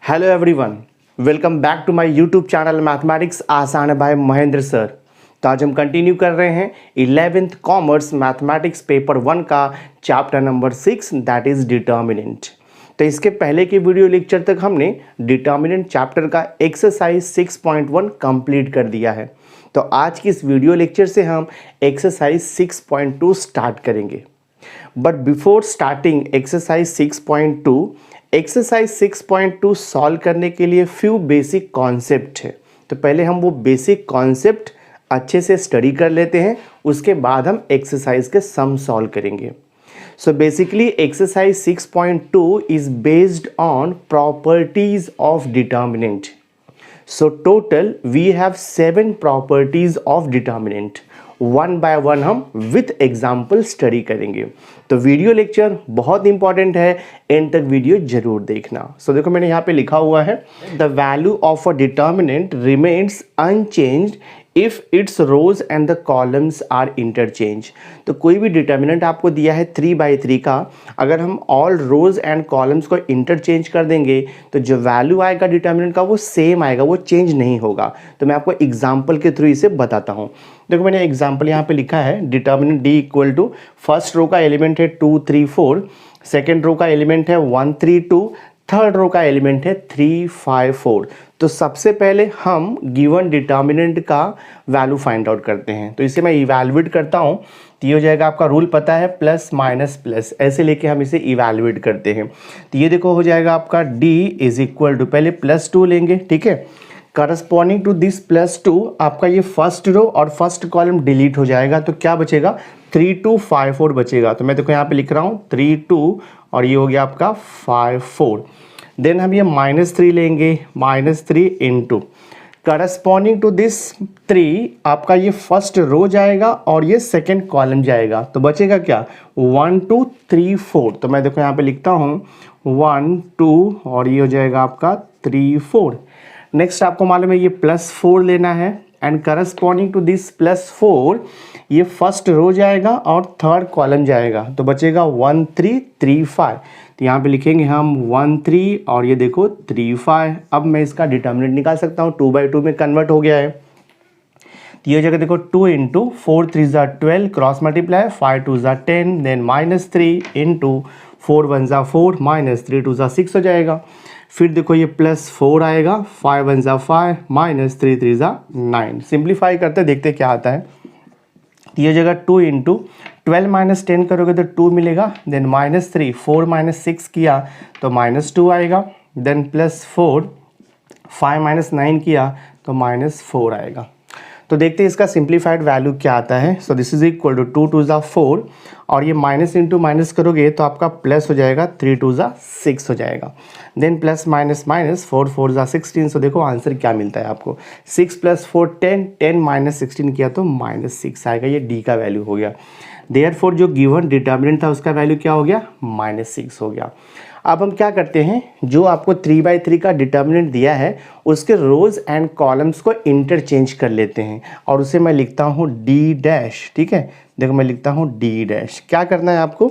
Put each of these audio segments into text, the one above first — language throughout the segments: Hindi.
Hello everyone, welcome back to my YouTube channel mathematics आसान बाय महेंद्र सर। तो आज हम कंटिन्यू कर रहे हैं 11th कॉमर्स मैथमेटिक्स पेपर 1 का chapter number 6 that is determinant. तो इसके पहले के वीडियो लेक्चर तक हमने डिटर्मिनेंट चैप्टर का एक्सरसाइज 6.1 कंप्लीट कर दिया है। तो आज की इस वीडियो लेक्चर से हम एक्सरसाइज 6.2 स्टार्ट करेंगे। But before starting exercise 6.2, exercise 6.2 solve करने के लिए फ्यू बेसिक कॉन्सेप्ट है। तो पहले हम वो बेसिक कॉन्सेप्ट अच्छे से स्टडी कर लेते हैं, उसके बाद हम एक्सरसाइज के सम सॉल्व करेंगे। So basically exercise 6.2 is based on properties of determinant. So total we have 7 properties of determinant. One by one हम विथ एग्जाम्पल स्टडी करेंगे। तो वीडियो लेक्चर बहुत इंपॉर्टेंट है, एंड तक वीडियो जरूर देखना। सो देखो मैंने यहाँ पे लिखा हुआ है the value of a determinant remains unchanged if its rows and the columns are interchange. तो कोई भी डिटर्मिनेंट आपको दिया है 3/3 का, अगर हम ऑल रोज एंड कॉलम्स को इंटरचेंज कर देंगे तो जो वैल्यू आएगा डिटर्मिनेंट का वो सेम आएगा, वो चेंज नहीं होगा। तो मैं आपको एग्जाम्पल के थ्रू इसे बताता हूँ। देखो मैंने एग्जाम्पल यहाँ पे लिखा है determinant D equal to first row का एलिमेंट है 2 3 4, सेकेंड रो का एलिमेंट है 1 3 2, थर्ड रो का एलिमेंट है 3 5 4। तो सबसे पहले हम गिवन डिटर्मिनेंट का वैल्यू फाइंड आउट करते हैं। तो इसे मैं इवैल्यूएट करता हूँ, तो ये हो जाएगा आपका रूल पता है प्लस माइनस प्लस, ऐसे लेके हम इसे इवैल्यूएट करते हैं। तो ये देखो हो जाएगा आपका d इज इक्वल टू, पहले +2 लेंगे, ठीक है। करस्पॉन्डिंग टू दिस +2 आपका ये फर्स्ट रो और फर्स्ट कॉलम डिलीट हो जाएगा, तो क्या बचेगा 3 2 5 4 बचेगा। तो मैं देखो यहाँ पे लिख रहा हूँ 3 2 और ये हो गया आपका 5 4। देन हम ये -3 लेंगे, -3 इंटू करस्पॉन्डिंग टू दिस 3 आपका ये फर्स्ट रो जाएगा और ये सेकेंड कॉलम जाएगा, तो बचेगा क्या 1 2 3 4। तो मैं देखो यहाँ पे लिखता हूँ 1 2 और ये हो जाएगा आपका 3 4। नेक्स्ट आपको मालूम है ये +4 लेना है, एंड करस्पॉन्डिंग टू दिस +4 ये फर्स्ट रो जाएगा और थर्ड कॉलम जाएगा, तो बचेगा 1 3 3 5। तो यहाँ पे लिखेंगे हम 1 3 और ये देखो 3 5। अब मैं इसका डिटर्मिनेंट निकाल सकता हूँ, 2/2 में कन्वर्ट हो गया है। तो ये जगह देखो 2 into 4 3 12 cross multiply 5 2 10, then -3 into 4 1 4 -3 2 6 हो जाएगा। फिर देखो ये +4 आएगा, 5 1 5 -3 3 9। सिंप्लीफाई करते देखते क्या आता है। ये जगह 2 इंटू 12 - 10 करोगे तो 2 मिलेगा, देन -3 4 -6 किया तो -2 आएगा, देन +4 5 - 9 किया तो -4 आएगा। तो देखते हैं इसका सिंप्लीफाइड वैल्यू क्या आता है। So this is equal to 2 2 4 और ये माइनस इंटू माइनस करोगे तो आपका प्लस हो जाएगा, 3 2 6 हो जाएगा, देन प्लस माइनस माइनस 4 4 16। सो देखो आंसर क्या मिलता है आपको, 6 + 4 10, 10 - 16 किया तो -6 आएगा। ये डी का वैल्यू हो गया। देयरफॉर जो गिवन डिटर्मिनेंट था उसका वैल्यू क्या हो गया, -6 हो गया। अब हम क्या करते हैं, जो आपको 3/3 का डिटर्मिनेंट दिया है उसके रोज एंड कॉलम्स को इंटरचेंज कर लेते हैं, और उसे मैं लिखता हूँ D', ठीक है। देखो मैं लिखता हूँ D'। क्या करना है आपको,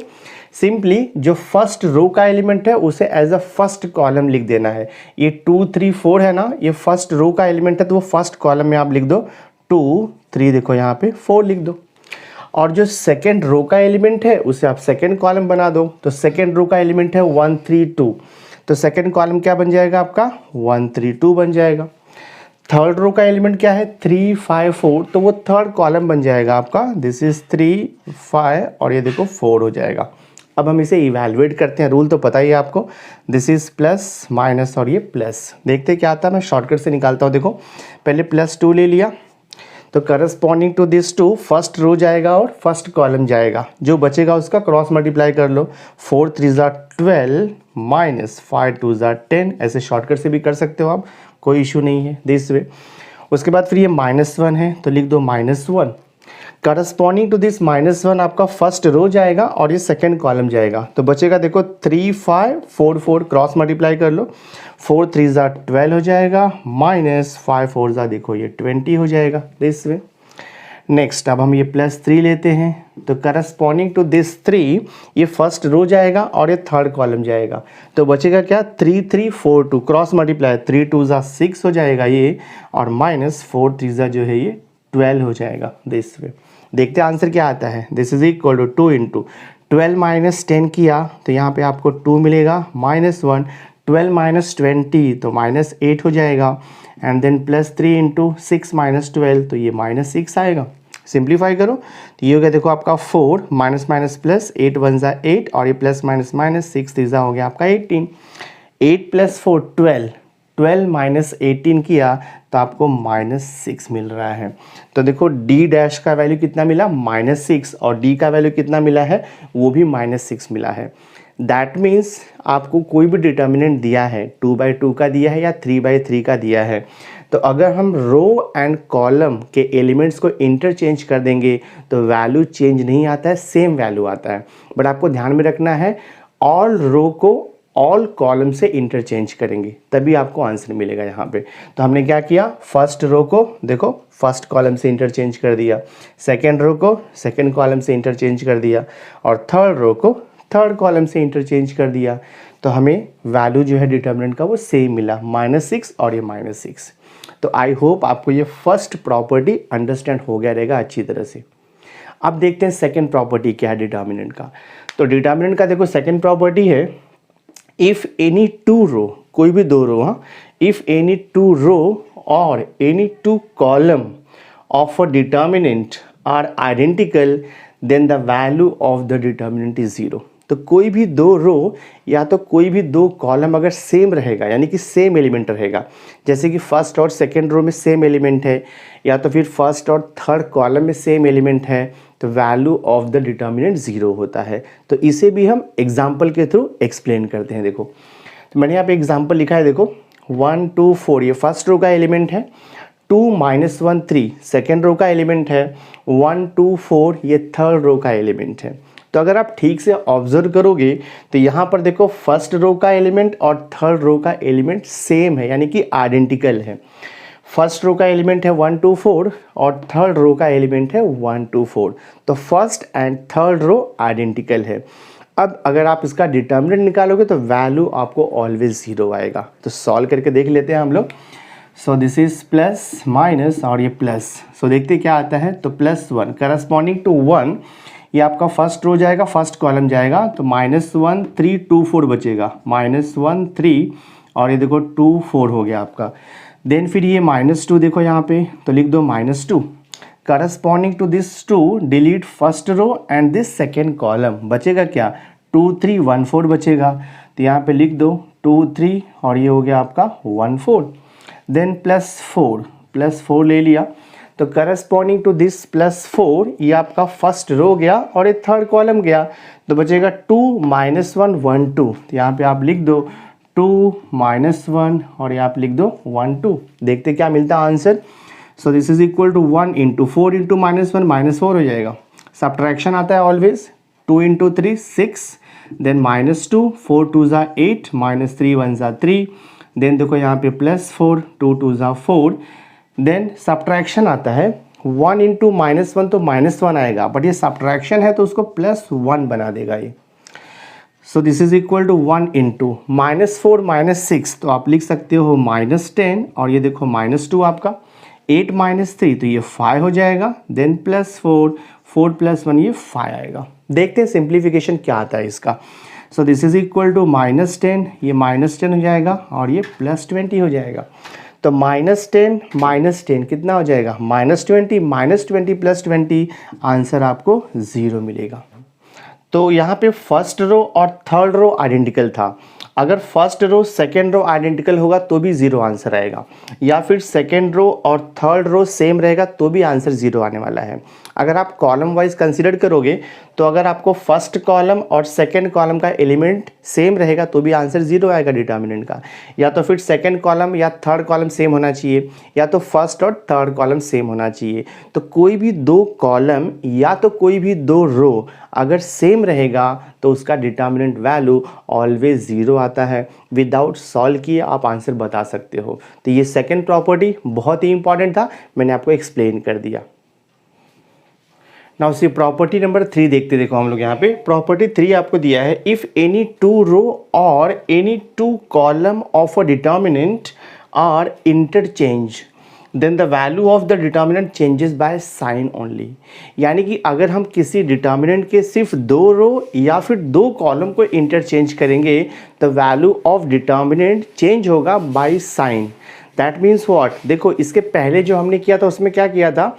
सिंपली जो फर्स्ट रो का एलिमेंट है उसे एज अ फर्स्ट कॉलम लिख देना है। ये 2 3 4 है ना, ये फर्स्ट रो का एलिमेंट है तो वो फर्स्ट कॉलम में आप लिख दो 2 3, देखो यहाँ पे 4 लिख दो। और जो सेकेंड रो का एलिमेंट है उसे आप सेकेंड कॉलम बना दो। तो सेकेंड रो का एलिमेंट है 1 3 2, तो सेकेंड कॉलम क्या बन जाएगा आपका 1 3 2 बन जाएगा। थर्ड रो का एलिमेंट क्या है 3 5 4, तो वो थर्ड कॉलम बन जाएगा आपका, दिस इज 3 5 और ये देखो 4 हो जाएगा। अब हम इसे इवैल्यूएट करते हैं, रूल तो पता ही है आपको, दिस इज प्लस माइनस और ये प्लस। देखते क्या आता है, मैं शॉर्टकट से निकालता हूँ। देखो पहले +2 ले लिया, तो corresponding to this 2 first row जाएगा और फर्स्ट कॉलम जाएगा, जो बचेगा उसका क्रॉस मल्टीप्लाई कर लो, 4 3 12 -5 2 10। ऐसे शॉर्टकट से भी कर सकते हो आप, कोई इशू नहीं है दिस वे। उसके बाद फिर ये -1 है तो लिख दो -1। करस्पॉन्डिंग टू दिस -1 आपका फर्स्ट रो जाएगा और ये सेकेंड कॉलम जाएगा, तो बचेगा देखो 3 5 4 4 क्रॉस मल्टीप्लाई कर लो, 4 3 12 हो जाएगा, -5 4 देखो ये 20 हो जाएगा दिस वे। नेक्स्ट अब हम ये +3 लेते हैं तो करस्पॉन्डिंग टू दिस 3 ये फर्स्ट रो जाएगा और ये थर्ड कॉलम जाएगा, तो बचेगा क्या 3 3 4 2 क्रॉस मल्टीप्लाई 3 2 ज़ा 6 हो जाएगा ये, और -4 3 ज़ा जो है ये 12 हो जाएगा दिस वे। देखते हैं आंसर क्या आता है। This is equal to 2 into 12 minus 10 किया तो यहाँ पे आपको 2 मिलेगा, -1 12 माइनस 20 तो -8 हो जाएगा, एंड देन +3 इंटू 6 माइनस 12 तो ये -6 आएगा। सिंप्लीफाई करो तो ये हो गया देखो आपका 4 माइनस माइनस प्लस 8 1 ज़ा 8 और ये प्लस माइनस माइनस 6 3 ज़ा हो गया आपका 18। 8 + 4 12, 12 माइनस 18 किया तो आपको -6 मिल रहा है। तो देखो D डैश का वैल्यू कितना मिला -6 और D का वैल्यू कितना मिला है वो भी -6 मिला है। दैट मीन्स आपको कोई भी डिटर्मिनेंट दिया है 2/2 का दिया है या 3/3 का दिया है, तो अगर हम रो एंड कॉलम के एलिमेंट्स को इंटरचेंज कर देंगे तो वैल्यू चेंज नहीं आता है, सेम वैल्यू आता है। बट आपको ध्यान में रखना है ऑल रो को ऑल कॉलम से इंटरचेंज करेंगे तभी आपको आंसर मिलेगा यहाँ पे। तो हमने क्या किया, फर्स्ट रो को देखो फर्स्ट कॉलम से इंटरचेंज कर दिया, सेकेंड रो को सेकेंड कॉलम से इंटरचेंज कर दिया, और थर्ड रो को थर्ड कॉलम से इंटरचेंज कर दिया, तो हमें वैल्यू जो है डिटर्मिनेंट का वो सेम मिला -6 और ये -6। तो आई होप आपको ये फर्स्ट प्रॉपर्टी अंडरस्टैंड हो गया रहेगा अच्छी तरह से। अब देखते हैं सेकंड प्रॉपर्टी क्या है डिटर्मिनेंट का। तो डिटर्मिनेंट का देखो सेकंड प्रॉपर्टी है, इफ़ एनी टू रो, कोई भी दो रो, हाँ, इफ़ एनी टू रो और any two column of a determinant are identical then the value of the determinant is 0। तो कोई भी दो रो या तो कोई भी दो कॉलम अगर सेम रहेगा यानी कि सेम एलिमेंट रहेगा, जैसे कि फर्स्ट और सेकंड रो में सेम एलिमेंट है या तो फिर फर्स्ट और थर्ड कॉलम में सेम एलिमेंट है, तो वैल्यू ऑफ द डिटर्मिनेंट 0 होता है। तो इसे भी हम एग्जाम्पल के थ्रू एक्सप्लेन करते हैं। देखो तो मैंने यहाँ पे एग्जाम्पल लिखा है, देखो 1 2 4 ये फर्स्ट रो का एलिमेंट है, 2 -1 3 सेकेंड रो का एलिमेंट है, 1 2 4 ये थर्ड रो का एलिमेंट है। तो अगर आप ठीक से ऑब्जर्व करोगे तो यहाँ पर देखो फर्स्ट रो का एलिमेंट और थर्ड रो का एलिमेंट सेम है यानी कि आइडेंटिकल है। फर्स्ट रो का एलिमेंट है 1 2 4 और थर्ड रो का एलिमेंट है 1 2 4, तो first and third row identical है। अब अगर आप इसका डिटर्मिनेंट निकालोगे तो वैल्यू आपको ऑलवेज 0 आएगा। तो सॉल्व करके देख लेते हैं हम लोग। सो दिस इज प्लस माइनस और ये प्लस, सो देखते क्या आता है। तो +1 करस्पॉन्डिंग टू 1 ये आपका फर्स्ट रो जाएगा, फर्स्ट कॉलम जाएगा, तो -1 3 2 4 बचेगा, -1 3 और ये देखो 2 4 हो गया आपका। देन फिर ये -2 देखो यहाँ पे, तो लिख दो -2 corresponding to this 2 delete first row and this second column, बचेगा क्या 2 3 1 4 बचेगा, तो यहाँ पे लिख दो 2 3 और ये हो गया आपका 1 4। देन +4 ले लिया, तो करस्पॉन्डिंग टू दिस +4 ये आपका फर्स्ट रो गया और ये थर्ड कॉलम गया, तो बचेगा 2 -1 1 2, तो यहाँ पे आप लिख दो 2 -1 और ये आप लिख दो 1 2। देखते क्या मिलता है answer. So this is equal to 1 × 4 × -1 -4 हो जाएगा। सब्ट्रैक्शन आता है ऑलवेज, 2 × 3 6, देन -2 4 2 ज़ा 8 -3 1 ज़ा 3, देन देखो यहाँ पे +4 2 2 ज़ा 4, देन सब्ट्रैक्शन आता है 1 × -1 तो -1 आएगा, बट ये सब्ट्रैक्शन है तो उसको +1 बना देगा ये। So this is equal to 1 × -4 -6, तो आप लिख सकते हो -10 और ये देखो -2 आपका, 8 -3 तो ये 5 हो जाएगा, देन +4 4 + 1 ये 5 आएगा। देखते हैं सिंप्लीफिकेशन क्या आता है इसका। So this is equal to -10, ये -10 हो जाएगा और ये +20 हो जाएगा। तो -10 कितना हो जाएगा -20, -20 + 20 आंसर आपको 0 मिलेगा। तो यहाँ पे फर्स्ट रो और थर्ड रो आइडेंटिकल था, अगर first row second row identical होगा तो भी 0 आंसर आएगा, या फिर सेकेंड रो और थर्ड रो सेम रहेगा तो भी आंसर 0 आने वाला है। अगर आप कॉलम वाइज कंसीडर करोगे तो अगर आपको फर्स्ट कॉलम और सेकेंड कॉलम का एलिमेंट सेम रहेगा तो भी आंसर 0 आएगा डिटर्मिनेंट का, या तो फिर सेकेंड कॉलम या थर्ड कॉलम सेम होना चाहिए, या तो फर्स्ट और थर्ड कॉलम सेम होना चाहिए। तो कोई भी दो कॉलम या तो कोई भी दो रो अगर सेम रहेगा तो उसका डिटर्मिनेंट वैल्यू ऑलवेज 0 आता है। विदाउट सॉल्व किए आप आंसर बता सकते हो। तो ये सेकंड प्रॉपर्टी बहुत ही इंपॉर्टेंट था, मैंने आपको एक्सप्लेन कर दिया। नाउ सी प्रॉपर्टी नंबर 3 देखते, देखो हम लोग यहाँ पे प्रॉपर्टी 3 आपको दिया है, इफ़ एनी टू रो और any two column of a determinant are interchange then the value of the determinant changes by sign only. यानी कि अगर हम किसी डिटर्मिनेंट के सिर्फ 2 रो या फिर 2 कॉलम को इंटरचेंज करेंगे तो वैल्यू ऑफ डिटर्मिनेंट चेंज होगा bye sign. That means what, देखो इसके पहले जो हमने किया था उसमें क्या किया था,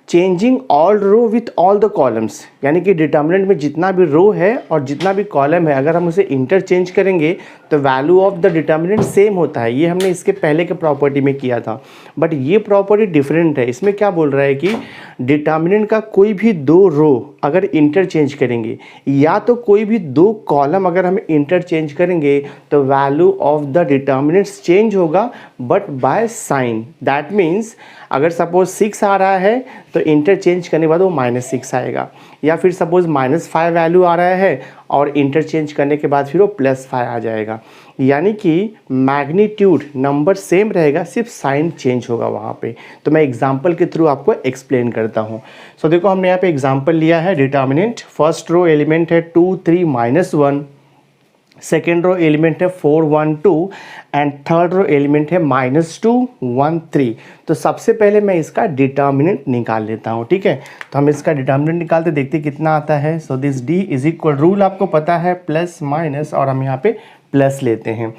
changing all row with all the columns, यानी कि डिटर्मिनेंट में जितना भी रो है और जितना भी कॉलम है अगर हम उसे इंटरचेंज करेंगे तो value of the determinant same होता है। ये हमने इसके पहले के प्रॉपर्टी में किया था, बट ये प्रॉपर्टी डिफरेंट है। इसमें क्या बोल रहा है कि डिटर्मिनेंट का कोई भी 2 रो अगर इंटरचेंज करेंगे या तो कोई भी 2 कॉलम अगर हम इंटरचेंज करेंगे तो value of the determinants change होगा but by sign. That means अगर सपोज 6 आ रहा है तो इंटरचेंज करने के बाद वो -6 आएगा, या फिर सपोज -5 वैल्यू आ रहा है और इंटरचेंज करने के बाद फिर वो +5 आ जाएगा। यानी कि मैग्नीट्यूड नंबर सेम रहेगा, सिर्फ साइन चेंज होगा वहाँ पे। तो मैं एग्जांपल के थ्रू आपको एक्सप्लेन करता हूँ। सो देखो हमने यहाँ पे एग्जांपल लिया है, डिटर्मिनेंट फर्स्ट रो एलिमेंट है 2 3 -1, सेकेंड रो एलिमेंट है 4 1 2 एंड थर्ड रो एलिमेंट है -2 1 3। तो सबसे पहले मैं इसका डिटर्मिनेंट निकाल लेता हूँ, ठीक है। तो हम इसका डिटर्मिनेंट निकालते देखते कितना आता है। So this D is equal, rule आपको पता है प्लस माइनस, और हम यहाँ पे प्लस लेते हैं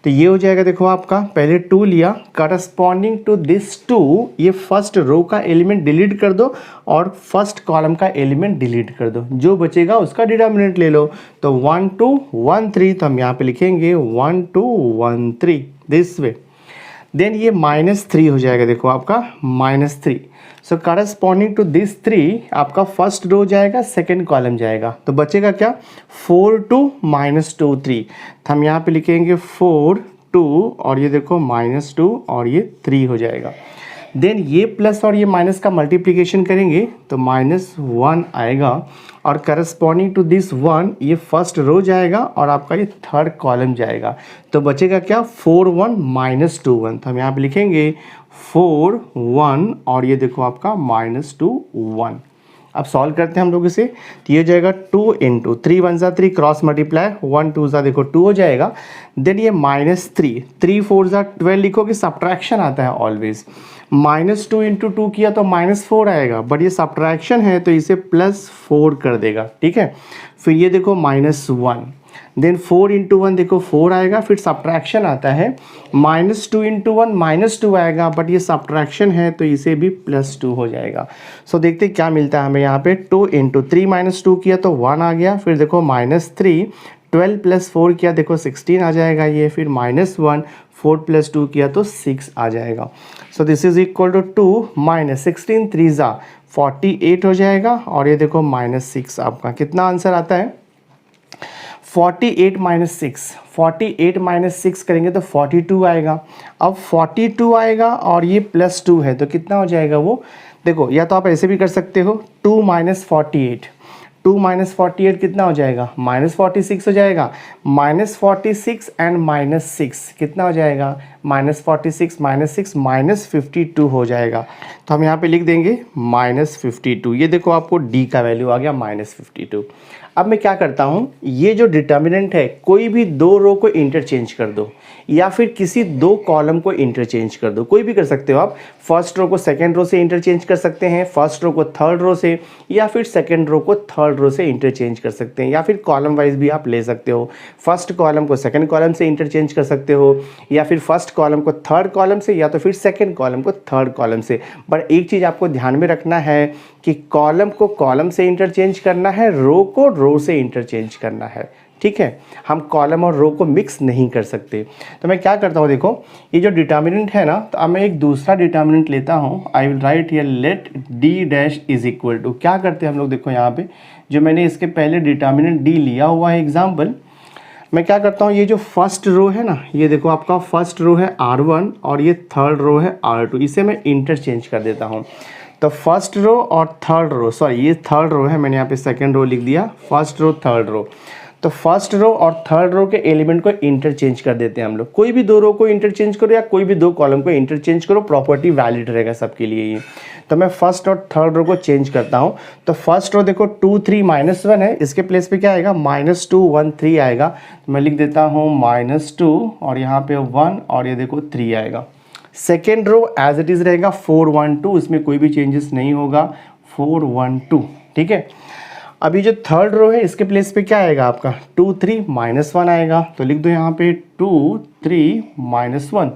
तो ये हो जाएगा। देखो आपका पहले 2 लिया, करस्पॉन्डिंग टू दिस 2 ये फर्स्ट रो का एलिमेंट डिलीट कर दो और फर्स्ट कॉलम का एलिमेंट डिलीट कर दो, जो बचेगा उसका डिटर्मिनेंट ले लो। तो 1 2 1 3, तो हम यहाँ पे लिखेंगे 1 2 1 3 दिस वे। देन ये -3 हो जाएगा, देखो आपका -3। सो करस्पॉन्डिंग टू दिस 3 आपका फर्स्ट रो जाएगा, सेकेंड कॉलम जाएगा, तो बचेगा क्या 4 2 -2 3। तो हम यहाँ पे लिखेंगे 4 2 और ये देखो -2 और ये 3 हो जाएगा। देन ये प्लस और ये माइनस का मल्टीप्लिकेशन करेंगे तो -1 आएगा, और करस्पॉन्डिंग टू दिस 1 ये फर्स्ट रो जाएगा और आपका ये थर्ड कॉलम जाएगा, तो बचेगा क्या 4 1 -2 1। तो हम यहाँ पे लिखेंगे 4 1 और ये देखो आपका -2 1। अब सॉल्व करते हैं हम लोग इसे, तो ये जाएगा 2 × 3 1 ज़ा 3 क्रॉस मल्टीप्लाई 1 2 ज़ा देखो 2 हो जाएगा। देन ये -3 3 4 ज़ा 12 लिखोगे, सब्ट्रैक्शन आता है ऑलवेज। -2 × 2 किया तो -4 आएगा, बट ये सब्ट्रैक्शन है तो इसे +4 कर देगा, ठीक है। फिर ये देखो -1, देन 4 × 1 देखो 4 आएगा, फिर सब्ट्रैक्शन आता है -2 × 1 -2 आएगा, बट ये सब्ट्रैक्शन है तो इसे भी +2 हो जाएगा। सो देखते क्या मिलता है हमें यहाँ पे, 2 × 3 -2 किया तो 1 आ गया, फिर देखो -3 12 + 4 किया देखो 16 आ जाएगा ये, फिर -1 4 + 2 किया तो 6 आ जाएगा। So this is equal to 2 -16 3 ज़ा 48 हो जाएगा, और ये देखो -6 आपका कितना आंसर आता है 48 -6 करेंगे तो 42 आएगा। अब 42 आएगा और ये +2 है तो कितना हो जाएगा वो, देखो या तो आप ऐसे भी कर सकते हो 2 - 48 2 - 48 कितना हो जाएगा -46 हो जाएगा। -46 एंड -6 कितना हो जाएगा -46 -6 -52 हो जाएगा। तो हम यहाँ पे लिख देंगे -52। ये देखो आपको डी का वैल्यू आ गया -52। अब मैं क्या करता हूँ, ये जो डिटर्मिनेंट है कोई भी 2 रो को इंटरचेंज कर दो या फिर किसी 2 कॉलम को इंटरचेंज कर दो, कोई भी कर सकते हो आप। फर्स्ट रो को सेकंड रो से इंटरचेंज कर सकते हैं, फर्स्ट रो को थर्ड रो से, या फिर सेकंड रो को थर्ड रो से इंटरचेंज कर सकते हैं, या फिर कॉलम वाइज भी आप ले सकते हो। फर्स्ट कॉलम को सेकंड कॉलम से इंटरचेंज कर सकते हो, या फिर फर्स्ट कॉलम को थर्ड कॉलम से, या तो फिर सेकंड कॉलम को थर्ड कॉलम से। बट एक चीज़ आपको ध्यान में रखना है कि कॉलम को कॉलम से इंटरचेंज करना है, रो को रो से इंटरचेंज करना है, ठीक है। हम कॉलम और रो को मिक्स नहीं कर सकते। तो मैं क्या करता हूँ, देखो ये जो डिटर्मिनेंट है ना, तो अब मैं एक दूसरा डिटर्मिनेंट लेता हूँ। I will write here let D dash is equal to, क्या करते हैं हम लोग, देखो यहाँ पे जो मैंने इसके पहले डिटर्मिनेंट डी लिया हुआ है एग्जाम्पल, मैं क्या करता हूँ, ये जो फर्स्ट रो है ना, ये देखो आपका फर्स्ट रो है R1 और ये थर्ड रो है R2, इसे मैं इंटरचेंज कर देता हूँ। तो फर्स्ट रो और थर्ड रो, सॉरी ये थर्ड रो है, मैंने यहाँ पे सेकंड रो लिख दिया, फर्स्ट रो थर्ड रो। तो फर्स्ट रो और थर्ड रो के एलिमेंट को इंटरचेंज कर देते हैं हम लोग। कोई भी दो रो को इंटरचेंज करो या कोई भी दो कॉलम को इंटरचेंज करो, प्रॉपर्टी वैलिड रहेगा सबके लिए ये। तो मैं फर्स्ट और थर्ड रो को चेंज करता हूँ। तो फर्स्ट रो देखो 2 3 -1 है, इसके प्लेस पे क्या आएगा -2 1 3 आएगा। तो मैं लिख देता हूँ -2 और यहाँ पे 1 और ये देखो 3 आएगा। Second row as it is रहेगा 4 1 2, इसमें कोई भी चेंजेस नहीं होगा, 4 1 2, ठीक है। अभी जो थर्ड रो है इसके प्लेस पे क्या आएगा आपका 2 3 -1 आएगा। तो लिख दो यहाँ पे 2 3 -1।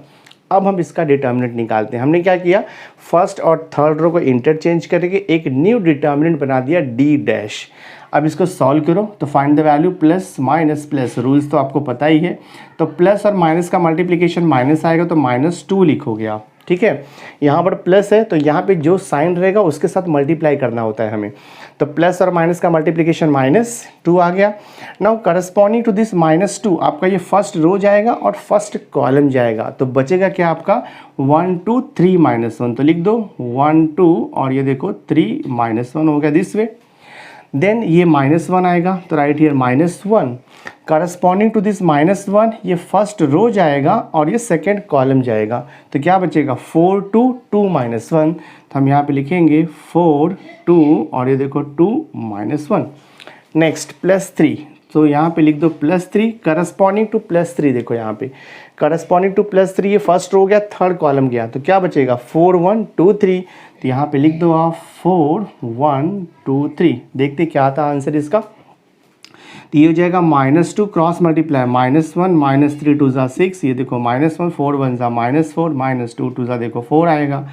अब हम इसका डिटर्मिनेंट निकालते हैं। हमने क्या किया, फर्स्ट और थर्ड रो को इंटरचेंज करके एक न्यू डिटर्मिनेंट बना दिया डी डैश। अब इसको सॉल्व करो तो find the value plus minus plus, rules तो आपको पता ही है। तो प्लस और माइनस का मल्टीप्लिकेशन माइनस आएगा तो -2 लिखोगे आप, ठीक है। यहाँ पर प्लस है तो यहाँ पे जो साइन रहेगा उसके साथ मल्टीप्लाई करना होता है हमें। तो प्लस और माइनस का मल्टीप्लिकेशन -2 आ गया। नाउ करस्पॉन्डिंग टू दिस -2 आपका ये फर्स्ट रो जाएगा और फर्स्ट कॉलम जाएगा। तो बचेगा क्या आपका 1 2 3 -1। तो लिख दो 1 2 और ये देखो 3 -1 हो गया दिस वे। देन ये -1 आएगा तो right here -1 corresponding to this -1 ये फर्स्ट रो जाएगा और ये सेकेंड कॉलम जाएगा। तो क्या बचेगा 4 2 2 -1। तो हम यहाँ पे लिखेंगे 4 2 और ये देखो 2 -1। नेक्स्ट +3, तो यहाँ पे लिख दो +3 करस्पॉन्डिंग टू +3। देखो यहाँ पे करस्पॉन्डिंग टू +3 ये फर्स्ट रो गया, थर्ड कॉलम गया। तो क्या बचेगा 4 1 2 3। तो यहाँ पे लिख दो आप 4 1 2 3। देखते क्या आता आंसर इसका। तो ये हो जाएगा -2 क्रॉस मल्टीप्लाई -1 -3 2 ज़ा 6। ये देखो -1 4 1 ज़ा -4 -2 2 ज़ा देखो 4 आएगा।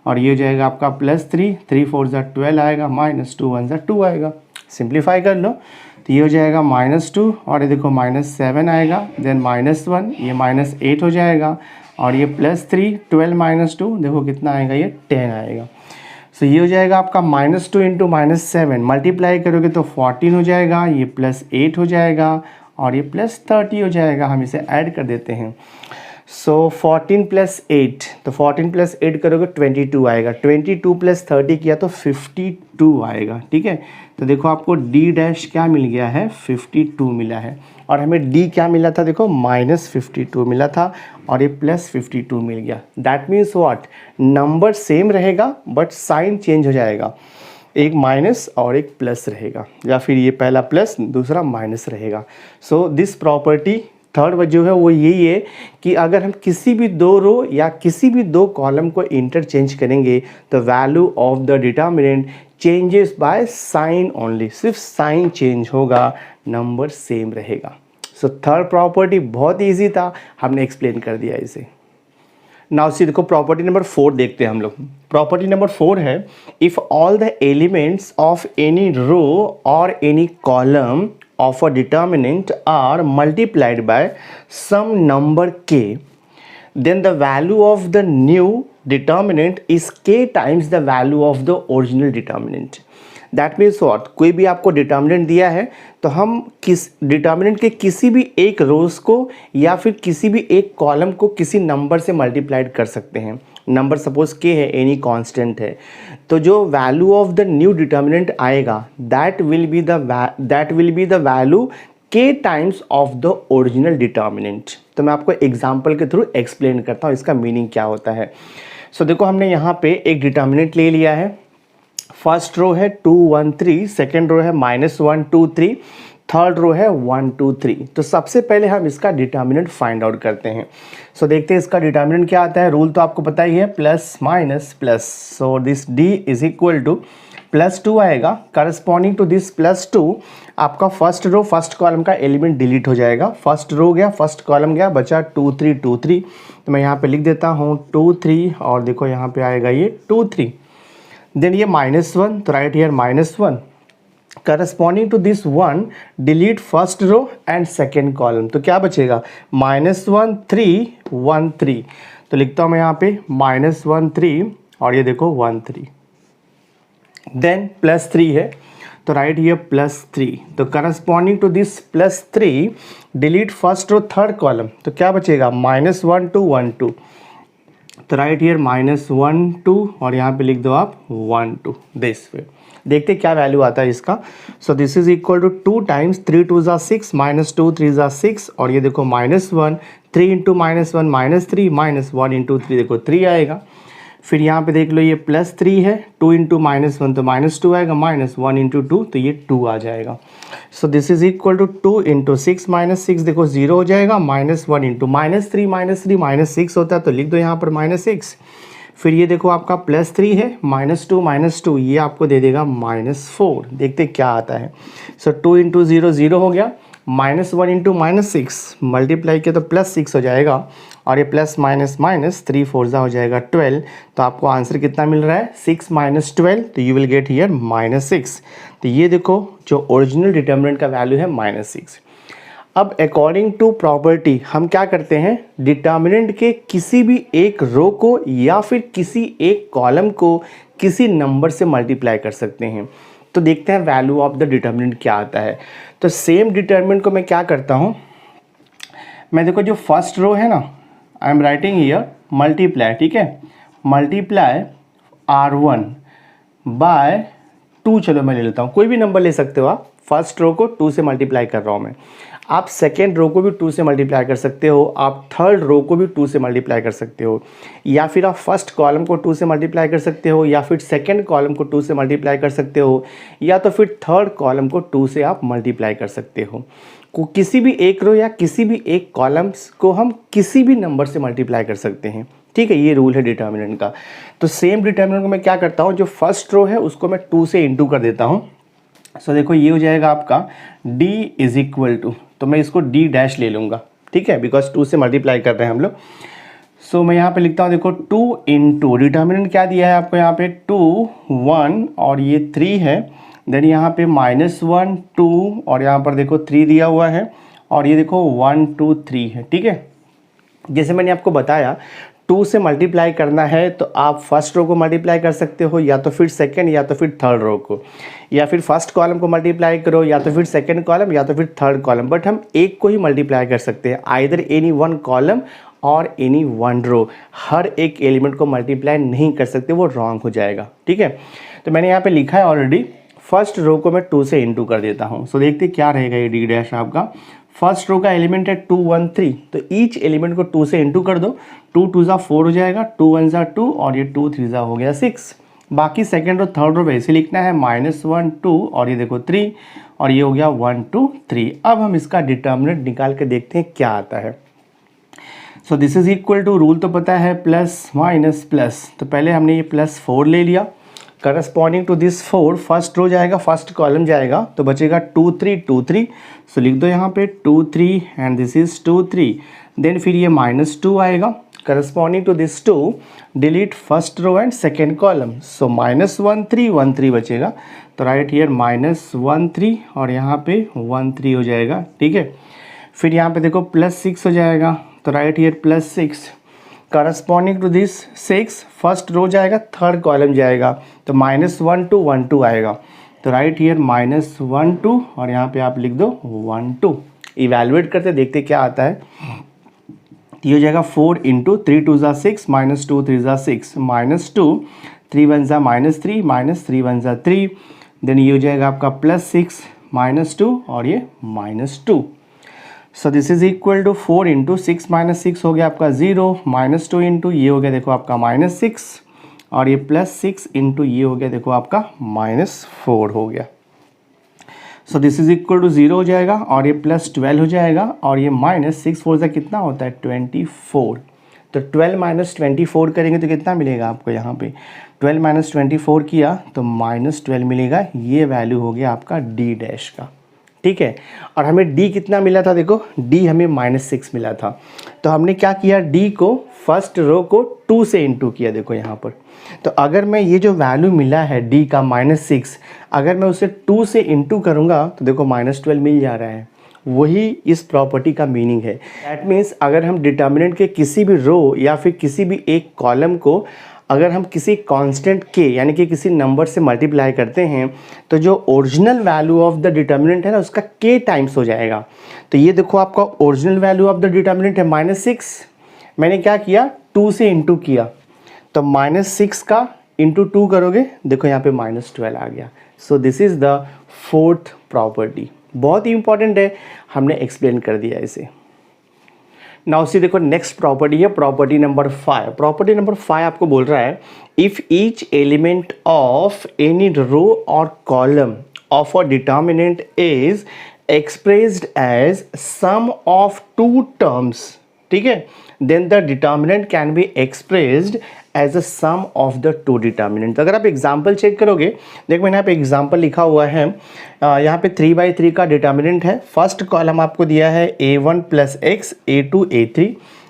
और ये हो जाएगा आपका +3 3 4 ज़ा 12 आएगा, -2 1 ज़ा 2 आएगा। सिंप्लीफाई कर लो तो ये हो जाएगा -2 और ये देखो -7 आएगा। देन -1 ये -8 हो जाएगा और ये +3 12 -2 देखो कितना आएगा, ये 10 आएगा। सो ये हो जाएगा आपका -2 इंटू -7 मल्टीप्लाई करोगे तो 14 हो जाएगा, ये +8 हो जाएगा और ये +30 हो जाएगा। हम इसे ऐड कर देते हैं। सो 14 + 8, तो 14 + 8 करोगे 22 आएगा। 22 + 30 किया तो 52 आएगा, ठीक है। तो देखो आपको डी डैश क्या मिल गया है, 52 मिला है। और हमें डी क्या मिला था, देखो -52 मिला था और ये +52 मिल गया। That means what, number same रहेगा बट साइन चेंज हो जाएगा, एक माइनस और एक प्लस रहेगा, या फिर ये पहला प्लस दूसरा माइनस रहेगा। सो दिस प्रॉपर्टी थर्ड जो है वो यही है कि अगर हम किसी भी दो रो या किसी भी दो कॉलम को इंटरचेंज करेंगे तो value of the determinant changes by sign only, सिर्फ साइन चेंज होगा, नंबर सेम रहेगा। सो थर्ड प्रॉपर्टी बहुत ईजी था, हमने एक्सप्लेन कर दिया इसे। नाउ सी देखो प्रॉपर्टी नंबर 4 देखते हैं हम लोग। प्रॉपर्टी नंबर 4 है, if all the elements of any row और any column of a determinant are multiplied by some number k, then the value of the new determinant is k times the value of the original determinant. That means what, कोई भी आपको डिटर्मिनेंट दिया है तो हम किस डिटर्मिनेंट के किसी भी एक रोज को या फिर किसी भी एक कॉलम को किसी नंबर से मल्टीप्लाइड कर सकते हैं। नंबर सपोज के है, एनी कांस्टेंट है, तो जो value of the new determinant आएगा that will be the value के times of the original determinant. तो मैं आपको एग्जांपल के थ्रू एक्सप्लेन करता हूँ इसका मीनिंग क्या होता है। सो देखो हमने यहाँ पे एक डिटर्मिनेंट ले लिया है। फर्स्ट रो है 2 1 3, सेकेंड रो है -1 2 3, थर्ड रो है 1 2 3। तो सबसे पहले हम इसका डिटर्मिनेंट फाइंड आउट करते हैं। सो देखते हैं इसका डिटर्मिनेंट क्या आता है। रूल तो आपको पता ही है, plus minus plus. So this d is equal to +2 आएगा। करस्पॉन्डिंग टू दिस +2 आपका फर्स्ट रो फर्स्ट कॉलम का एलिमेंट डिलीट हो जाएगा। फर्स्ट रो गया, फर्स्ट कॉलम गया, बचा 2 3 2 3। तो मैं यहाँ पे लिख देता हूँ 2 3 और देखो यहाँ पे आएगा ये 2 3। देन ये -1, तो right here -1 corresponding to this 1 delete first row and second column. तो क्या बचेगा -1 3 1 3। तो लिखता हूँ मैं यहाँ पे -1 3 और ये देखो 1 3। देन +3 है तो राइट हियर +3। तो corresponding to this +3 delete first row third column. तो क्या बचेगा -1 2 1 2। तो राइट हियर -1 2 और यहाँ पे लिख दो आप 1 2 दिस वे। देखते क्या वैल्यू आता है इसका। So this is equal to 2 times 3 2 ज़ा 6 माइनस 2 3 ज़ा 6 और ये देखो -1 3 इंटू -1 -3 -1 इंटू 3 देखो 3 आएगा। फिर यहाँ पे देख लो ये +3 है, 2 इंटू -1 तो -2 आएगा, -1 इंटू 2 तो ये 2 आ जाएगा। So this is equal to 2 into 6 -6 देखो 0 हो जाएगा, -1 इंटू -3 -6 होता है तो लिख दो यहाँ पर -6। फिर ये देखो आपका +3 है, -2 ये आपको दे देगा -4। देखते क्या आता है। सो 2 इंटू 0 0 हो गया, -1 इंटू -6 मल्टीप्लाई किया तो +6 हो जाएगा और ये प्लस माइनस माइनस 3 4 हो जाएगा 12। तो आपको आंसर कितना मिल रहा है 6 - 12, तो यू विल गेट हियर -6। तो ये देखो जो ओरिजिनल डिटर्मिनेंट का वैल्यू है -6। अब अकॉर्डिंग टू प्रॉपर्टी हम क्या करते हैं, डिटर्मिनेंट के किसी भी एक रो को या फिर किसी एक कॉलम को किसी नंबर से मल्टीप्लाई कर सकते हैं। तो देखते हैं वैल्यू ऑफ द डिटर्मिनेंट क्या आता है। तो सेम डिटर्मिनेंट को मैं क्या करता हूँ, मैं देखो जो फर्स्ट रो है ना, I am writing here multiply, ठीक है, मल्टीप्लाई R1 बाय 2, चलो मैं ले लेता हूँ, कोई भी नंबर ले सकते हो आप। फर्स्ट रो को 2 से मल्टीप्लाई कर रहा हूँ मैं, आप सेकेंड रो को भी 2 से मल्टीप्लाई कर सकते हो, आप थर्ड रो को भी 2 से मल्टीप्लाई कर सकते हो, या फिर आप फर्स्ट कॉलम को 2 से मल्टीप्लाई कर सकते हो, या फिर सेकेंड कॉलम को 2 से मल्टीप्लाई कर सकते हो, या तो फिर थर्ड कॉलम को 2 से आप मल्टीप्लाई कर सकते हो। किसी भी एक रो या किसी भी एक कॉलम्स को हम किसी भी नंबर से मल्टीप्लाई कर सकते हैं, ठीक है, ये रूल है डिटर्मिनेंट का। तो सेम डिटर्मिनेंट को मैं क्या करता हूँ, जो फर्स्ट रो है उसको मैं 2 से इंटू कर देता हूँ। सो देखो ये हो जाएगा आपका d इज इक्वल टू, तो मैं इसको d डैश ले लूँगा, ठीक है, बिकॉज 2 से मल्टीप्लाई कर रहे हैं हम लोग। सो मैं यहाँ पे लिखता हूँ, देखो 2 इंटू डिटर्मिनेंट क्या दिया है आपको, यहाँ पे 2 1 और ये 3 है, देन यहाँ पे -1 2 और यहाँ पर देखो 3 दिया हुआ है और ये देखो 1 2 3 है, ठीक है। जैसे मैंने आपको बताया 2 से मल्टीप्लाई करना है तो आप फर्स्ट रो को मल्टीप्लाई कर सकते हो, या तो फिर सेकंड या तो फिर थर्ड रो को, या फिर फर्स्ट कॉलम को मल्टीप्लाई करो, या तो फिर सेकंड कॉलम या तो फिर थर्ड कॉलम, बट हम एक को ही मल्टीप्लाई कर सकते हैं, आइदर एनी वन कॉलम और एनी वन रो। हर एक एलिमेंट को मल्टीप्लाई नहीं कर सकते, वो रॉन्ग हो जाएगा, ठीक है। तो मैंने यहाँ पे लिखा है ऑलरेडी, फर्स्ट रो को मैं 2 से इंटू कर देता हूँ। सो देखते क्या रहेगा ये d डैश आपका। फर्स्ट रो का एलिमेंट है 2 1 3, तो ईच एलिमेंट को 2 से इंटू कर दो, 2 2 ज़ा 4 हो जाएगा, 2 1 ज़ा 2 और ये 2 3 ज़ा हो गया 6। बाकी सेकेंड और थर्ड रो वैसे लिखना है, -1 2 और ये देखो 3 और ये हो गया 1 2 3। अब हम इसका डिटर्मिनेंट निकाल के देखते हैं क्या आता है। So this is equal to, rule तो पता है प्लस माइनस प्लस, तो पहले हमने ये +4 ले लिया, corresponding to this 4 first row जाएगा, फर्स्ट कॉलम जाएगा, तो बचेगा 2 3 2 3। सो लिख दो यहाँ पे 2 3 एंड दिस इज 2 3। देन फिर ये -2 आएगा, corresponding to this 2 delete first row and second column, so -1 3 1 3 बचेगा, तो राइट हियर -1 3 और यहाँ पे 1 3 हो जाएगा, ठीक है। फिर यहाँ पे देखो +6 हो जाएगा, तो right here +6, corresponding to this 6 first row जाएगा, थर्ड कॉलम जाएगा, तो -1 2 1 2 आएगा, तो राइट हियर -1 2 और यहाँ पे आप लिख दो 1 2। इवैल्यूएट करते देखते क्या आता है। ये हो जाएगा 4 इंटू 3 2 ज़ा 6 -2 3 ज़ा 6 -2 3 1 ज़ा -3 -3 1 ज़ा 3, देन ये हो जाएगा आपका +6 -2 और ये -2। So this is equal to 4 into 6 -6 हो गया आपका 0, -2 इंटू ये हो गया देखो आपका -6 और ये +6 इंटू ये हो गया देखो आपका -4 हो गया। So this is equal to 0 हो जाएगा और ये +12 हो जाएगा और ये -6 4 से कितना होता है 24, तो 12 - 24 करेंगे तो कितना मिलेगा आपको, यहाँ पे 12 - 24 किया तो -12 मिलेगा। ये वैल्यू हो गया आपका d डैश का, ठीक है। और हमें d कितना मिला था, देखो d हमें -6 मिला था, तो हमने क्या किया, d को फर्स्ट रो को 2 से इंटू किया, देखो यहाँ पर। तो अगर मैं ये जो वैल्यू मिला है d का -6, अगर मैं उसे 2 से इंटू करूँगा तो देखो -12 मिल जा रहा है। वही इस प्रॉपर्टी का मीनिंग है। दैट मीन्स अगर हम डिटर्मिनेंट के किसी भी रो या फिर किसी भी एक कॉलम को अगर हम किसी कांस्टेंट के यानी कि किसी नंबर से मल्टीप्लाई करते हैं तो जो original value of the determinant है ना उसका k टाइम्स हो जाएगा। तो ये देखो आपका original value of the determinant है -6, मैंने क्या किया 2 से इंटू किया, तो -6 का इंटू 2 करोगे देखो यहाँ पे -12 आ गया। So this is the fourth property, बहुत ही इंपॉर्टेंट है, हमने एक्सप्लेन कर दिया इसे। नाउ सी देखो नेक्स्ट प्रॉपर्टी है प्रॉपर्टी नंबर 5। प्रॉपर्टी नंबर 5 आपको बोल रहा है if each element of any row और column of a determinant is expressed as sum of two terms, ठीक है, then the determinant can be expressed as a sum of the two determinant. अगर आप एग्जाम्पल चेक करोगे, देखो मैंने यहाँ पे एग्जाम्पल लिखा हुआ है, यहाँ पे 3/3 का डिटर्मिनेंट है। फर्स्ट कॉलम आपको दिया है a1 + x a2 a3,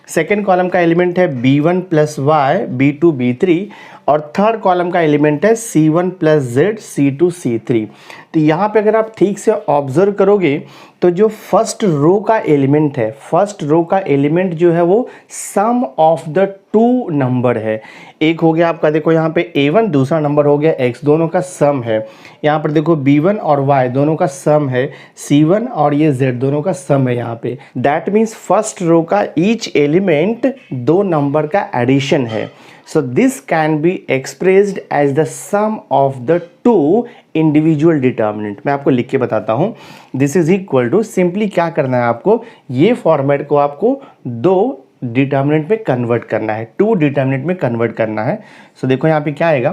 second column का एलिमेंट है b1 + y b2 b3, और थर्ड कॉलम का एलिमेंट है c1 + z c2 c3। तो यहाँ पे अगर आप ठीक से ऑब्जर्व करोगे तो जो फर्स्ट रो का एलिमेंट है, फर्स्ट रो का एलिमेंट जो है वो सम ऑफ द टू नंबर है। एक हो गया आपका देखो यहाँ पे a1, दूसरा नंबर हो गया x, दोनों का सम है। यहाँ पर देखो b1 और y दोनों का सम है, c1 और ये z दोनों का सम है यहाँ पे। दैट मीन्स फर्स्ट रो का ईच एलिमेंट दो नंबर का एडिशन है। So this can be expressed as the sum of the two individual determinant। मैं आपको लिख के बताता हूँ। This is equal to, simply क्या करना है आपको, ये फॉर्मेट को आपको दो डिटर्मिनेंट में कन्वर्ट करना है, टू डिटर्मिनेंट में कन्वर्ट करना है। सो देखो यहाँ पे क्या आएगा,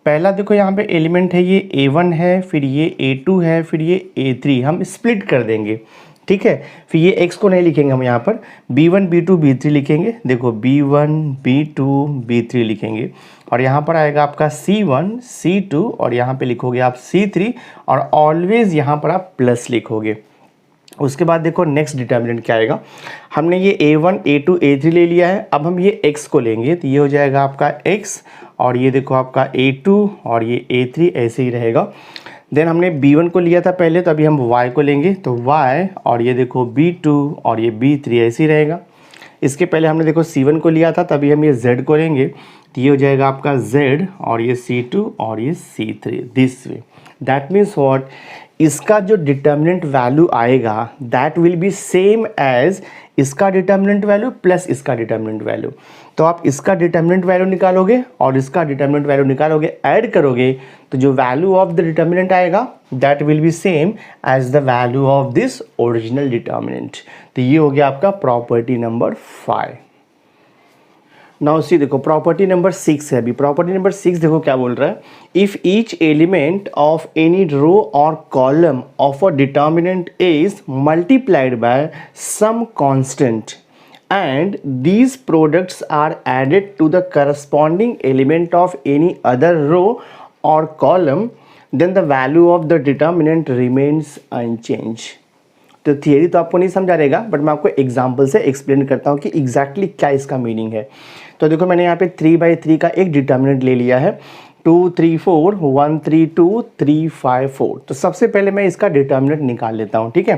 पहला देखो यहाँ पे एलिमेंट है ये a1 है, फिर ये a2 है, फिर ये a3, हम स्प्लिट कर देंगे, ठीक है। फिर ये x को नहीं लिखेंगे हम, यहाँ पर b1 b2 b3 लिखेंगे। देखो b1 b2 b3 लिखेंगे, और यहाँ पर आएगा आपका c1 c2, और यहाँ पे लिखोगे आप c3, और ऑलवेज यहाँ पर आप प्लस लिखोगे। उसके बाद देखो नेक्स्ट डिटर्मिनेंट क्या आएगा, हमने ये a1 a2 a3 ले लिया है, अब हम ये x को लेंगे, तो ये हो जाएगा आपका x, और ये देखो आपका a2 और ये a3 ऐसे ही रहेगा। देन हमने b1 को लिया था पहले, तो अभी हम y को लेंगे, तो y, और ये देखो b2 और ये b3 ऐसे ही रहेगा। इसके पहले हमने देखो c1 को लिया था, तभी हम ये z को लेंगे, तो ये हो जाएगा आपका z, और ये c2 और ये c3, this way. That means what, इसका जो डिटर्मिनेंट वैल्यू आएगा that will be same as इसका डिटर्मिनेंट वैल्यू प्लस इसका डिटर्मिनेंट वैल्यू। तो आप इसका डिटर्मिनेंट वैल्यू निकालोगे और इसका डिटर्मिनेंट वैल्यू निकालोगे, ऐड करोगे, तो जो वैल्यू ऑफ द डिटर्मिनेंट आएगा that will be same as the value of this original determinant. तो ये हो गया आपका प्रॉपर्टी नंबर 5। नाउ सी देखो प्रॉपर्टी नंबर 6 है। अभी प्रॉपर्टी नंबर 6 देखो क्या बोल रहा है, if each element of any row और column of a determinant is multiplied by some constant and these products are added to the corresponding element of any other row or column, then the value of the determinant remains unchanged। तो थियरी तो आपको नहीं समझा रहेगा, बट मैं आपको एग्जांपल से एक्सप्लेन करता हूँ कि एग्जैक्टली क्या इसका मीनिंग है। तो देखो मैंने यहाँ पे 3/3 का एक डिटर्मिनेंट ले लिया है, 2 3 4 1 3 2 3 5 4। तो सबसे पहले मैं इसका डिटर्मिनेंट निकाल लेता हूँ, ठीक है।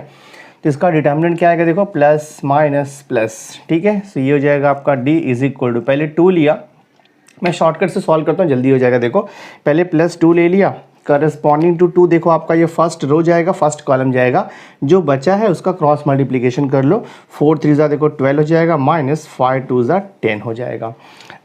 तो इसका डिटर्मिनेंट क्या आएगा, देखो प्लस माइनस प्लस, ठीक है। सो ये हो जाएगा आपका d इज इक्वल टू, पहले 2 लिया, मैं शॉर्टकट से सॉल्व करता हूँ, जल्दी हो जाएगा। देखो पहले +2 ले लिया, करस्पॉन्डिंग टू 2 देखो आपका ये फर्स्ट रो जाएगा, फर्स्ट कॉलम जाएगा, जो बचा है उसका क्रॉस मल्टीप्लिकेशन कर लो, 4 3 देखो 12 हो जाएगा, माइनस 5 2 10 हो जाएगा।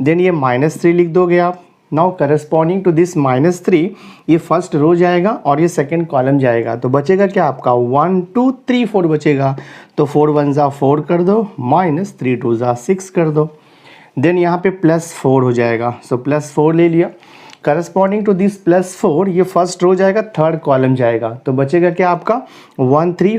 देन ये -3 लिख दोगे आप। नाउ करस्पॉन्डिंग टू दिस -3 ये फर्स्ट रो जाएगा और ये सेकंड कॉलम जाएगा, तो बचेगा क्या आपका 1 2 3 4 बचेगा। तो 4 1 4 कर दो, -3 2 6 कर दो। देन यहाँ पे +4 हो जाएगा, सो +4 ले लिया। करस्पॉन्डिंग टू दिस +4 ये फर्स्ट रो जाएगा, थर्ड कॉलम जाएगा, तो बचेगा क्या आपका 1 3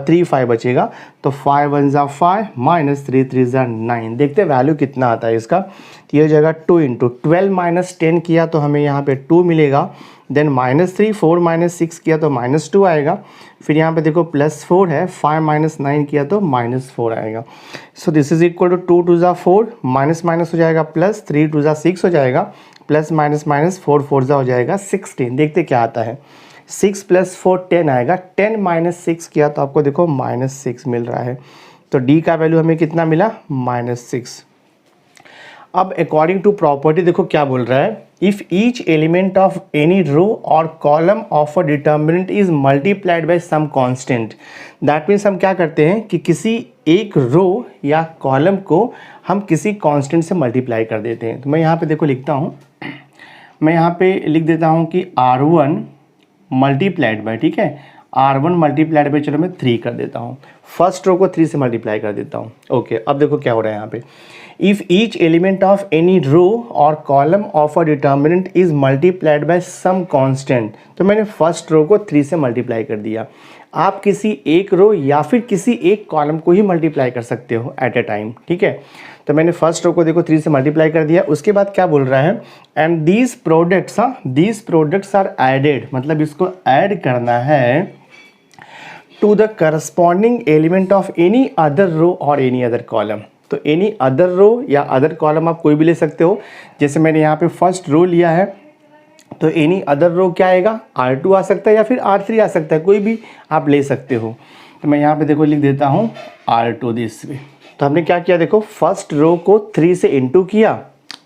3 5 बचेगा। तो 5 1 5 -3 3 9। देखते हैं वैल्यू कितना आता है इसका। तो ये हो जाएगा 2 × 12 - 10 किया तो हमें यहाँ पे 2 मिलेगा। देन -3 4 - 6 किया तो -2 आएगा। फिर यहाँ पे देखो +4 है, 5 - 9 किया तो -4 आएगा। So this is equal to 2 2 4, minus minus हो जाएगा प्लस, 3 2 6 हो जाएगा, प्लस माइनस माइनस 4 4 हो जाएगा 16। देखते क्या आता है, 6 + 4 10 आएगा। 10 - 6 किया तो आपको देखो -6 मिल रहा है। तो d का वैल्यू हमें कितना मिला, -6। अब अकॉर्डिंग टू प्रॉपर्टी देखो क्या बोल रहा है, if each element of any row और column of a determinant is multiplied by some constant. That means हम क्या करते हैं कि किसी एक रो या कॉलम को हम किसी कांस्टेंट से मल्टीप्लाई कर देते हैं। तो मैं यहाँ पे देखो लिखता हूँ, मैं यहाँ पे लिख देता हूँ कि R1 मल्टीप्लाइड बाय, ठीक है, R1 मल्टीप्लाइड बाय, चलो मैं 3 कर देता हूँ, फर्स्ट रो को 3 से मल्टीप्लाई कर देता हूँ। ओके, अब देखो क्या हो रहा है यहाँ पे, if each element of any row और column of a determinant is multiplied by some constant, तो मैंने फर्स्ट रो को 3 से मल्टीप्लाई कर दिया। आप किसी एक रो या फिर किसी एक कॉलम को ही मल्टीप्लाई कर सकते हो एट ए टाइम, ठीक है। तो मैंने फर्स्ट रो को देखो 3 से मल्टीप्लाई कर दिया। उसके बाद क्या बोल रहा है, and these products, these products are added, मतलब इसको ऐड करना है to the corresponding element of any other row और एनी अदर कॉलम। तो एनी अदर रो या अदर कॉलम आप कोई भी ले सकते हो। जैसे मैंने यहाँ पे फर्स्ट रो लिया है, तो एनी अदर रो क्या आएगा, R2 आ सकता है या फिर R3 आ सकता है, कोई भी आप ले सकते हो। तो मैं यहाँ पे देखो लिख देता हूँ R2 दिस वे। तो हमने क्या किया, देखो फर्स्ट रो को 3 से इंटू किया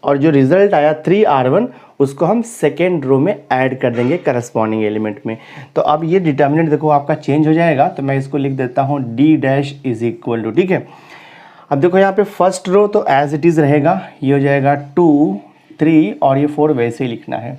और जो रिजल्ट आया 3R1 उसको हम सेकेंड रो में ऐड कर देंगे करस्पॉन्डिंग एलिमेंट में। तो अब ये डिटर्मिनेंट देखो आपका चेंज हो जाएगा। तो मैं इसको लिख देता हूँ D dash is equal to, ठीक है। अब देखो यहाँ पे फर्स्ट रो तो एज इट इज़ रहेगा, ये हो जाएगा 2 3 और ये 4 वैसे ही लिखना है।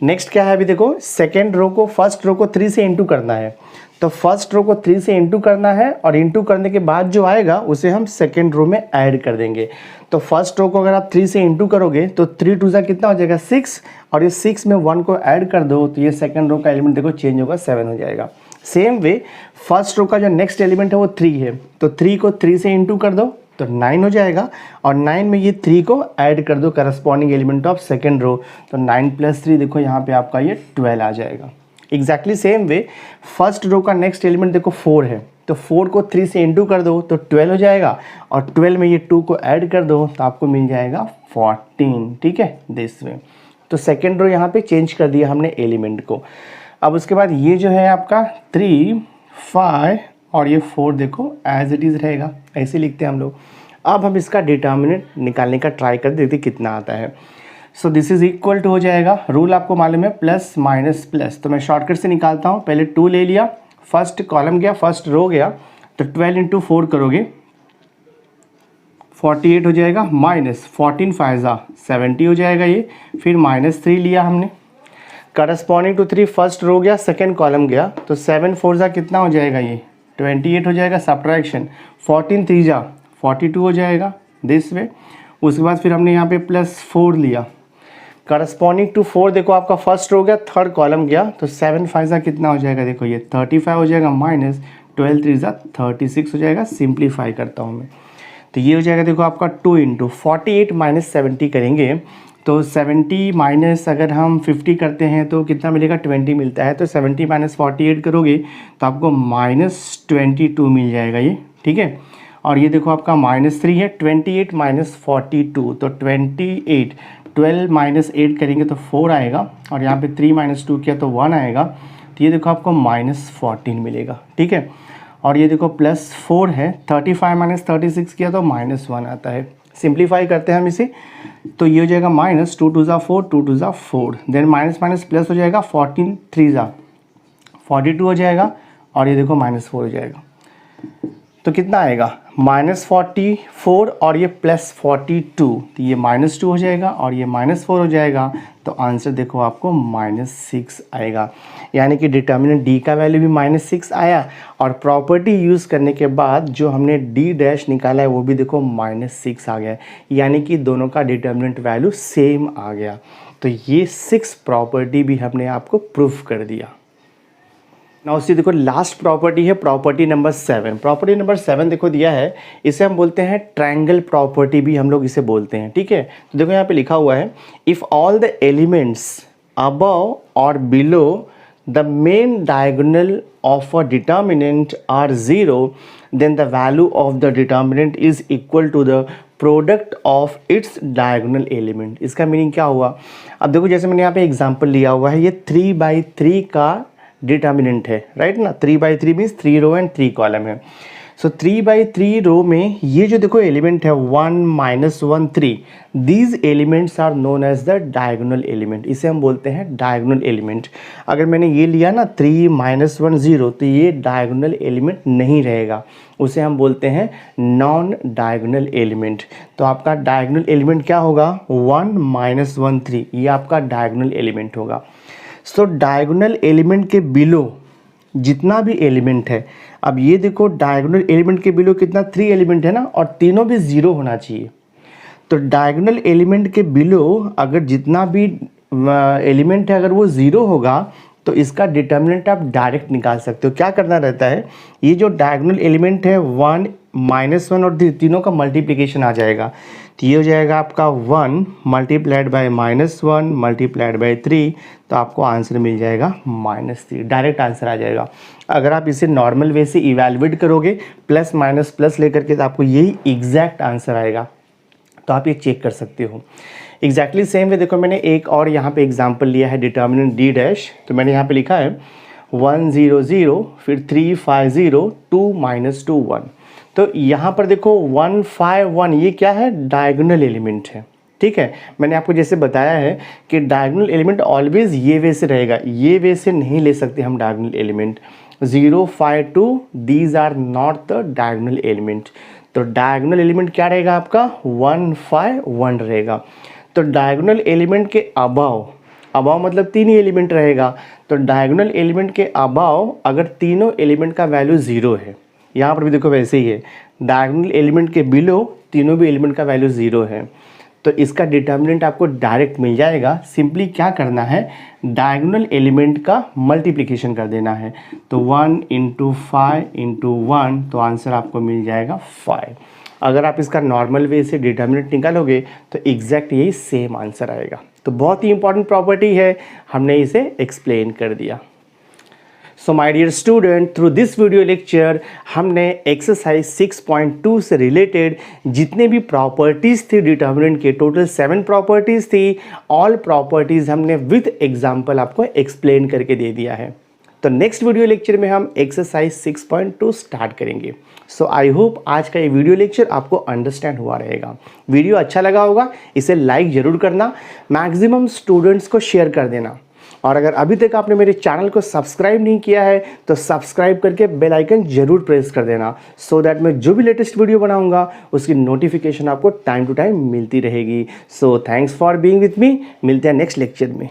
नेक्स्ट क्या है, अभी देखो सेकेंड रो को फर्स्ट रो को 3 से इंटू करना है। तो फर्स्ट रो को 3 से इंटू करना है और इंटू करने के बाद जो आएगा उसे हम सेकेंड रो में ऐड कर देंगे। तो फर्स्ट रो को अगर आप 3 से इंटू करोगे तो 3 2 कितना हो जाएगा 6, और ये 6 में 1 को ऐड कर दो तो ये सेकेंड रो का एलिमेंट देखो चेंज होगा 7 हो जाएगा। सेम वे फर्स्ट रो का जो नेक्स्ट एलिमेंट है वो 3 है, तो 3 को 3 से इंटू कर दो तो 9 हो जाएगा, और 9 में ये 3 को ऐड कर दो corresponding element of second row, तो 9 + 3 देखो यहाँ पे आपका ये 12 आ जाएगा। Exactly same way first row का नेक्स्ट एलिमेंट देखो 4 है, तो 4 को 3 से इंटू कर दो तो 12 हो जाएगा, और 12 में ये 2 को ऐड कर दो तो आपको मिल जाएगा 14, ठीक है, दिस वे। तो सेकेंड रो यहाँ पे चेंज कर दिया हमने एलिमेंट को। अब उसके बाद ये जो है आपका 3 5 और ये 4 देखो एज इट इज़ रहेगा, ऐसे लिखते हैं हम लोग। अब हम इसका डिटर्मिनेंट निकालने का ट्राई कर देखते कितना आता है। So this is equal to हो जाएगा, रूल आपको मालूम है प्लस माइनस प्लस, तो मैं शॉर्टकट से निकालता हूँ। पहले 2 ले लिया, फर्स्ट कॉलम गया, फर्स्ट रो गया, तो 12 × 4 करोगे 48 हो जाएगा, माइनस 14 5 70 हो जाएगा ये, फिर -3 लिया हमने, करस्पॉन्डिंग टू 3 फर्स्ट रो गया, सेकेंड कॉलम गया, तो 7 4 कितना हो जाएगा ये 28 हो जाएगा, सब्ट्रैक्शन 14 3 42 हो जाएगा, दिस वे। उसके बाद फिर हमने यहाँ पे +4 लिया, करस्पॉन्डिंग टू 4 देखो आपका फर्स्ट रो गया, थर्ड कॉलम गया, तो 7 5 कितना हो जाएगा देखो ये 35 हो जाएगा, माइनस 12 3 36 हो जाएगा। सिंप्लीफाई करता हूँ मैं, तो ये हो जाएगा देखो आपका 2 × 48 - 70 करेंगे तो 70 माइनस अगर हम 50 करते हैं तो कितना मिलेगा 20 मिलता है, तो 70 - 48 करोगे तो आपको -22 मिल जाएगा ये, ठीक है। और ये देखो आपका -3 है, 28 - 42 तो 28, 12 - 8 करेंगे तो 4 आएगा, और यहाँ पे 3 - 2 किया तो 1 आएगा, तो ये देखो आपको -14 मिलेगा, ठीक है। और ये देखो +4 है, 35 - 36 किया तो -1 आता है। सिंप्लीफाई करते हैं हम इसे, तो ये हो जाएगा -2 2 4 2 2 4, देन माइनस माइनस प्लस हो जाएगा, 14 3 42 हो जाएगा, और ये देखो -4 हो जाएगा। तो कितना आएगा -44 और ये +42, तो ये -2 हो जाएगा और ये -4 हो जाएगा, तो आंसर देखो आपको -6 आएगा। यानी कि डिटर्मिनेंट D का वैल्यू भी -6 आया, और प्रॉपर्टी यूज़ करने के बाद जो हमने D डैश निकाला है वो भी देखो -6 आ गया, यानी कि दोनों का डिटर्मिनेंट वैल्यू सेम आ गया। तो ये 6 प्रॉपर्टी भी हमने आपको प्रूफ कर दिया। नाउ सी देखो लास्ट प्रॉपर्टी है प्रॉपर्टी नंबर 7। प्रॉपर्टी नंबर 7 देखो दिया है, इसे हम बोलते हैं ट्रायंगल प्रॉपर्टी भी हम लोग इसे बोलते हैं, ठीक है। तो देखो यहाँ पे लिखा हुआ है, if all the elements above और below the main diagonal of a determinant are 0 then the value of the determinant is equal to the product of its diagonal element. इसका मीनिंग क्या हुआ, अब देखो जैसे मैंने यहाँ पे एग्जाम्पल लिया हुआ है, ये 3/3 का डिटर्मिनेंट है, राइट ना। 3/3 मीन्स 3 रो एंड 3 कॉलम है। सो 3/3 रो में ये जो देखो एलिमेंट है 1 -1 3, these elements are known as the diagonal element. इसे हम बोलते हैं डायगोनल एलिमेंट। अगर मैंने ये लिया ना 3 -1 0, तो ये डायगोनल एलिमेंट नहीं रहेगा, उसे हम बोलते हैं नॉन डायगोनल एलिमेंट। तो आपका डायगोनल एलिमेंट क्या होगा 1 -1 3, ये आपका डायगोनल एलिमेंट होगा। सो डायगोनल एलिमेंट के बिलो जितना भी एलिमेंट है, अब ये देखो डायगोनल एलिमेंट के बिलो कितना 3 एलिमेंट है ना, और तीनों भी 0 होना चाहिए। तो डायगोनल एलिमेंट के बिलो अगर जितना भी एलिमेंट है अगर वो 0 होगा तो इसका डिटर्मिनेंट आप डायरेक्ट निकाल सकते हो। क्या करना रहता है, ये जो डायगोनल एलिमेंट है 1 -1 और तीनों का मल्टीप्लिकेशन आ जाएगा, तो ये हो जाएगा आपका 1 मल्टीप्लाइड बाय -1 मल्टीप्लाइड बाय 3, तो आपको आंसर मिल जाएगा -3, डायरेक्ट आंसर आ जाएगा। अगर आप इसे नॉर्मल वे से इवेलुएट करोगे प्लस माइनस प्लस लेकर के, तो आपको यही एग्जैक्ट आंसर आएगा। तो आप ये चेक कर सकते हो। एग्जैक्टली सेम वे देखो, मैंने एक और यहाँ पे एग्जांपल लिया है डिटर्मिनेंट डी डैश, तो मैंने यहाँ पे लिखा है 1 0 0 फिर 3 5 0 2 -2 1। तो यहाँ पर देखो 1 5 1 ये क्या है, डायगोनल एलिमेंट है। ठीक है, मैंने आपको जैसे बताया है कि डायगोनल एलिमेंट ऑलवेज ये वे से रहेगा, ये वे से नहीं ले सकते हम diagonal element. 0 5 2 these are not the diagonal element. तो डायगोनल एलिमेंट क्या रहेगा आपका, 1 5 1 रहेगा। तो डायगोनल एलिमेंट के अबाव मतलब 3 ही एलिमेंट रहेगा। तो डायगोनल एलिमेंट के अबाव अगर तीनों एलिमेंट का वैल्यू 0 है, यहाँ पर भी देखो वैसे ही है, डायगोनल एलिमेंट के बिलो तीनों भी एलिमेंट का वैल्यू 0 है, तो इसका डिटर्मिनेंट आपको डायरेक्ट मिल जाएगा। सिंपली क्या करना है, डायगोनल एलिमेंट का मल्टीप्लिकेशन कर देना है। तो 1 × 5 × 1, तो आंसर आपको मिल जाएगा 5। अगर आप इसका नॉर्मल वे से डिटर्मिनेंट निकालोगे तो एग्जैक्ट यही सेम आंसर आएगा। तो बहुत ही इंपॉर्टेंट प्रॉपर्टी है, हमने इसे एक्सप्लेन कर दिया। So my dear student, through this video lecture हमने एक्सरसाइज 6.2 से रिलेटेड जितने भी प्रॉपर्टीज़ थी डिटर्मिनेंट के, टोटल 7 प्रॉपर्टीज़ थी, ऑल प्रॉपर्टीज़ हमने विद एग्जांपल आपको एक्सप्लेन करके दे दिया है। तो नेक्स्ट वीडियो लेक्चर में हम एक्सरसाइज 6.2 स्टार्ट करेंगे। सो आई होप आज का ये वीडियो लेक्चर आपको अंडरस्टैंड हुआ रहेगा। वीडियो अच्छा लगा होगा, इसे लाइक ज़रूर करना, मैक्सिमम स्टूडेंट्स को शेयर कर देना, और अगर अभी तक आपने मेरे चैनल को सब्सक्राइब नहीं किया है तो सब्सक्राइब करके बेल आइकन जरूर प्रेस कर देना, सो दैट मैं जो भी लेटेस्ट वीडियो बनाऊंगा उसकी नोटिफिकेशन आपको टाइम टू टाइम मिलती रहेगी। So thanks for being with me, मिलते हैं नेक्स्ट लेक्चर में।